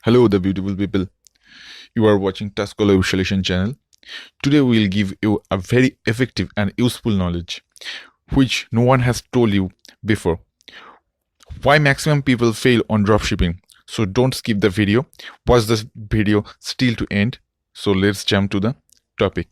Hello, the beautiful people. You are watching taskallwebsolution channel. Today we will give you a very effective and useful knowledge which no one has told you before. Why maximum people fail on dropshipping? So don't skip the video. Watch this video still to end. So let's jump to the topic.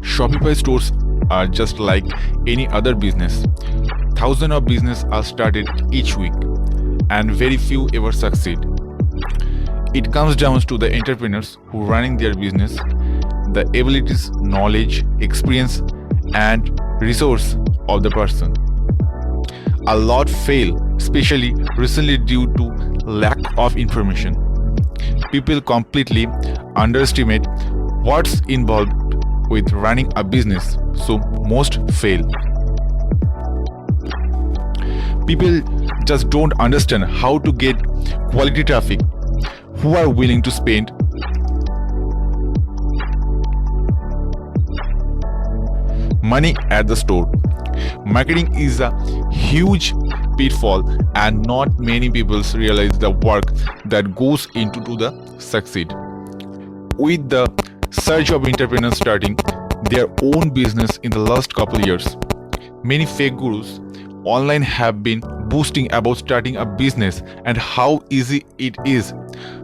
Shopify stores are just like any other business. Thousands of businesses are started each week, and very few ever succeed. It comes down to the entrepreneurs who running their business, the abilities, knowledge, experience, and resource of the person. A lot fail, especially recently due to lack of information. People completely underestimate what's involved with running a business, so most fail. People just don't understand how to get quality traffic, who are willing to spend money at the store. Marketing is a huge pitfall, and not many people realize the work that goes into to the succeed. With the surge of entrepreneurs starting their own business in the last couple years, many fake gurus online have been boasting about starting a business and how easy it is.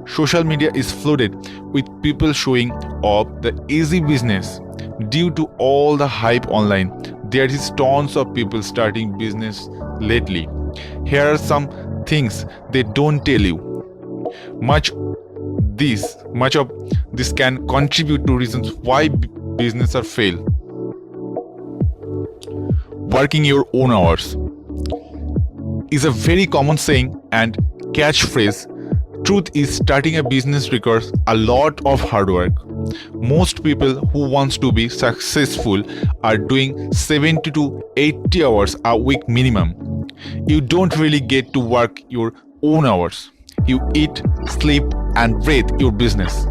Social media is flooded with people showing off the easy business. Due to all the hype online, there is tons of people starting business lately. Here are some things they don't tell you. Much of this can contribute to reasons why businesses fail. Working your own hours is a very common saying and catchphrase. Truth is, starting a business requires a lot of hard work. Most people who want to be successful are doing 70 to 80 hours a week minimum. You don't really get to work your own hours. You eat, sleep, and breathe your business.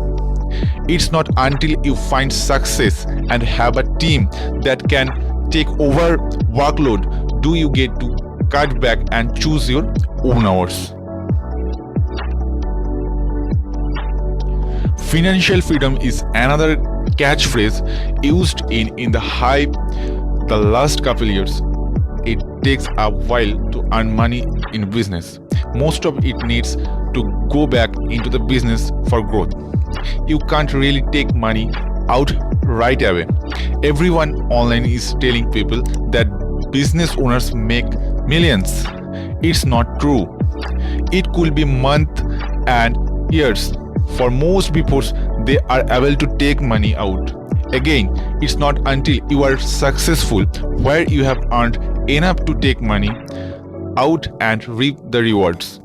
It's not until you find success and have a team that can take over workload do you get to cut back and choose your own hours. Financial freedom is another catchphrase used in the hype the last couple years. It takes a while to earn money in business. Most of it needs to go back into the business for growth. You can't really take money out right away. Everyone online is telling people that business owners make millions. It's not true. It could be months and years for most before they are able to take money out. Again, it's not until you are successful where you have earned enough to take money out and reap the rewards.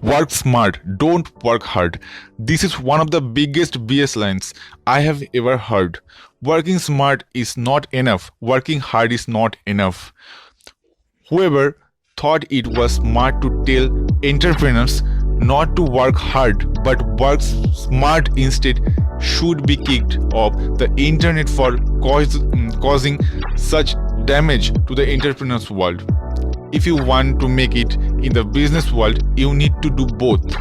Work smart, don't work hard. This is one of the biggest BS lines I have ever heard. Working smart is not enough. Working hard is not enough. Whoever thought it was smart to tell entrepreneurs not to work hard but work smart instead should be kicked off the internet for causing such damage to the entrepreneurs world. If you want to make it in the business world, you need to do both.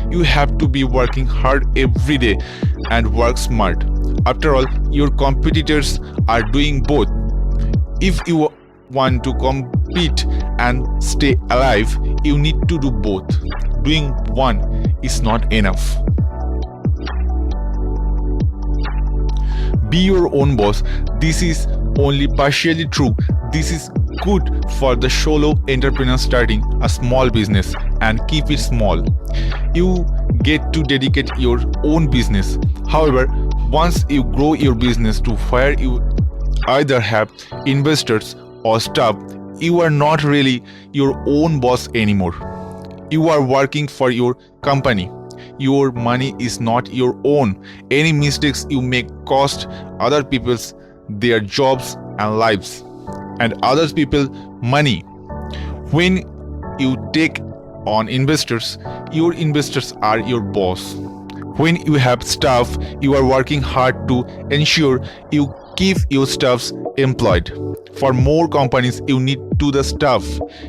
You have to be working hard every day and work smart. After all, your competitors are doing both. If you want to compete and stay alive, you need to do both. Doing one is not enough. Be your own boss. This is only partially true. This is good for the solo entrepreneur starting a small business, and keep it small. You get to dedicate your own business. However, once you grow your business to where you either have investors or staff, you are not really your own boss anymore. You are working for your company. Your money is not your own. Any mistakes you make cost other people's their jobs and lives, and other people money. When you take on investors, your investors are your boss. When you have staff, you are working hard to ensure you keep your staffs employed. For more companies, you need to the staff,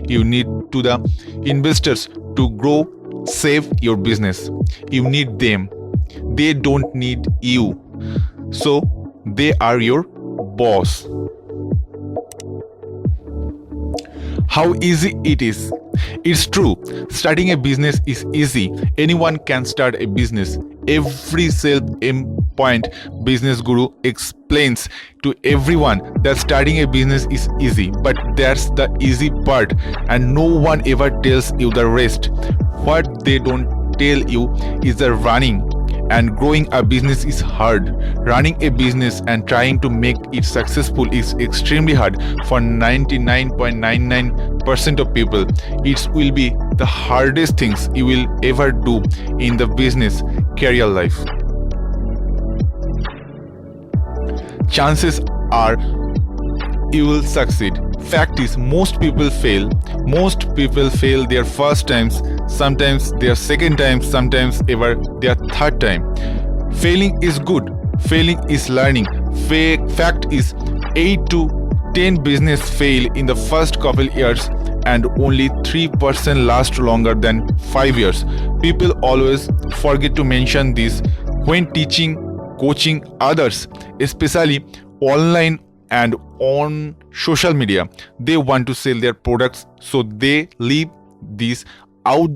you need to the investors to grow, save your business. You need them. They don't need you. So they are your boss. How easy it is. It's true, starting a business is easy. Anyone can start a business. Every self-employed business guru explains to everyone that starting a business is easy, but that's the easy part, and no one ever tells you the rest. What they don't tell you is the running and growing a business is hard. Running a business and trying to make it successful is extremely hard for 99.99% of people. It will be the hardest things you will ever do in the business career life. Chances are you will succeed. Fact is, most people fail. Most people fail their first times, sometimes their second time, sometimes ever their third time. Failing is good. Failing is learning. Fact is, 8 to 10 business fail in the first couple years and only 3% last longer than 5 years. People always forget to mention this when teaching, coaching others, especially online and on social media. They want to sell their products, so they leave this out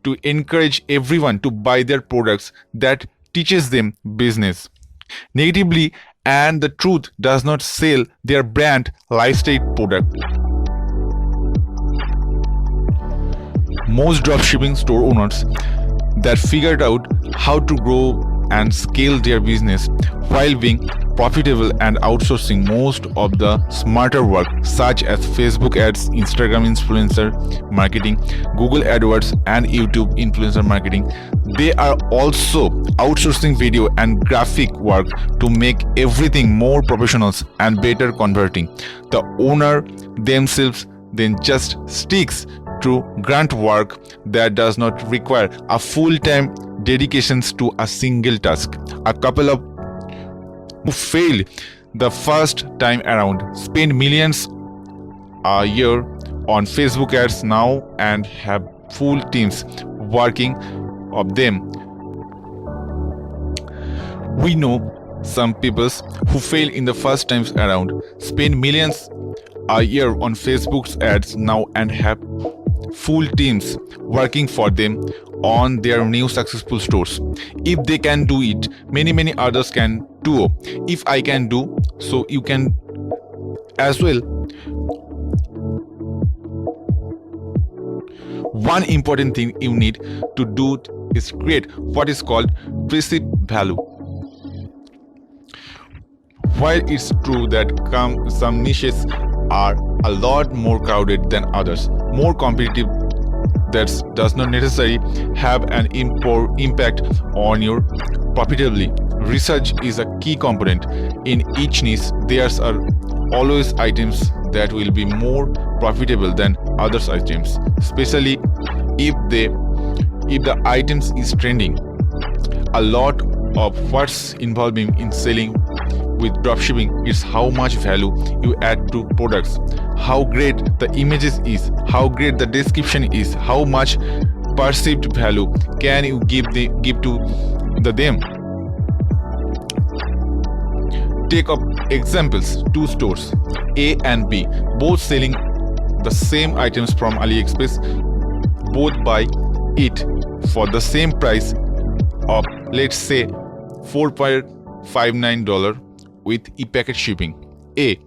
to encourage everyone to buy their products that teaches them business negatively, and the truth does not sell their brand lifestyle product. Most dropshipping store owners that figured out how to grow and scale their business while being profitable and outsourcing most of the smarter work such as Facebook ads, Instagram influencer marketing, Google AdWords and YouTube influencer marketing. They are also outsourcing video and graphic work to make everything more professional and better converting. The owner themselves then just sticks to grunt work that does not require a full-time dedications to a single task. A couple of who failed the first time around spend millions a year on Facebook ads now and have full teams working of them. We know some people who fail in the first times around spend millions a year on Facebook's ads now and have full teams working for them on their new successful stores. If they can do it, many others can too. If I can do, so you can as well. One important thing you need to do is create what is called perceived value. While it's true that some niches are a lot more crowded than others, more competitive, that does not necessarily have an impact on your profitability. Research is a key component. In each niche, there are always items that will be more profitable than other items, especially if the items is trending. A lot of what's involving in selling with dropshipping is how much value you add to products, how great the images is, how great the description is, how much perceived value can you give to them. Take up examples, two stores, A and B, both selling the same items from AliExpress. Both buy it for the same price of, let's say, $4.59 with e-packet shipping. A.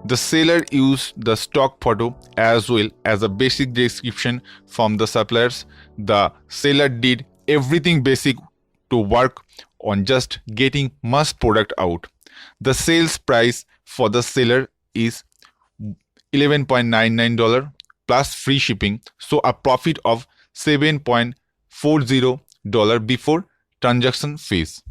The seller used the stock photo as well as a basic description from the suppliers. The seller did everything basic to work on just getting mass product out. The sales price for the seller is $11.99 plus free shipping, so a profit of $7.40 before transaction fees.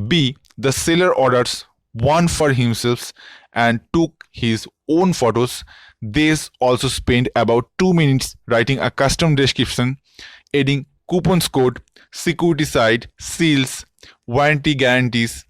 B. The seller orders one for himself and took his own photos. They also spent about 2 minutes writing a custom description, adding coupons code, security site, seals, warranty guarantees.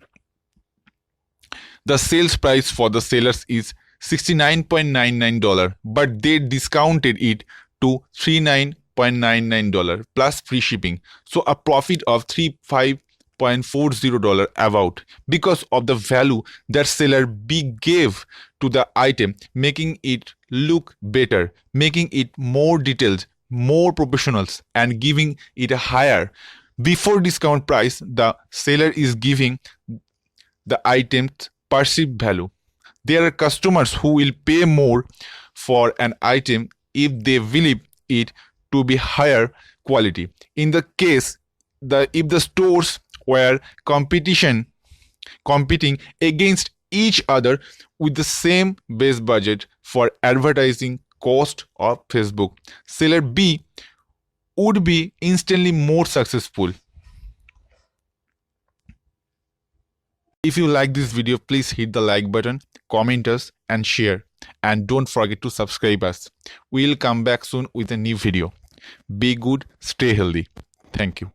The sales price for the sellers is $69.99, but they discounted it to $39.99 plus free shipping. So a profit of $35.40 about, because of the value that seller B gave to the item, making it look better, making it more detailed, more professional, and giving it a higher before discount price. The seller is giving the item's perceived value. There are customers who will pay more for an item if they believe it to be higher quality. In the case, if the stores were competing against each other with the same base budget for advertising cost of Facebook, seller B would be instantly more successful. If you like this video, please hit the like button, comment us and share, and don't forget to subscribe us. We'll come back soon with a new video. Be good, stay healthy. Thank you.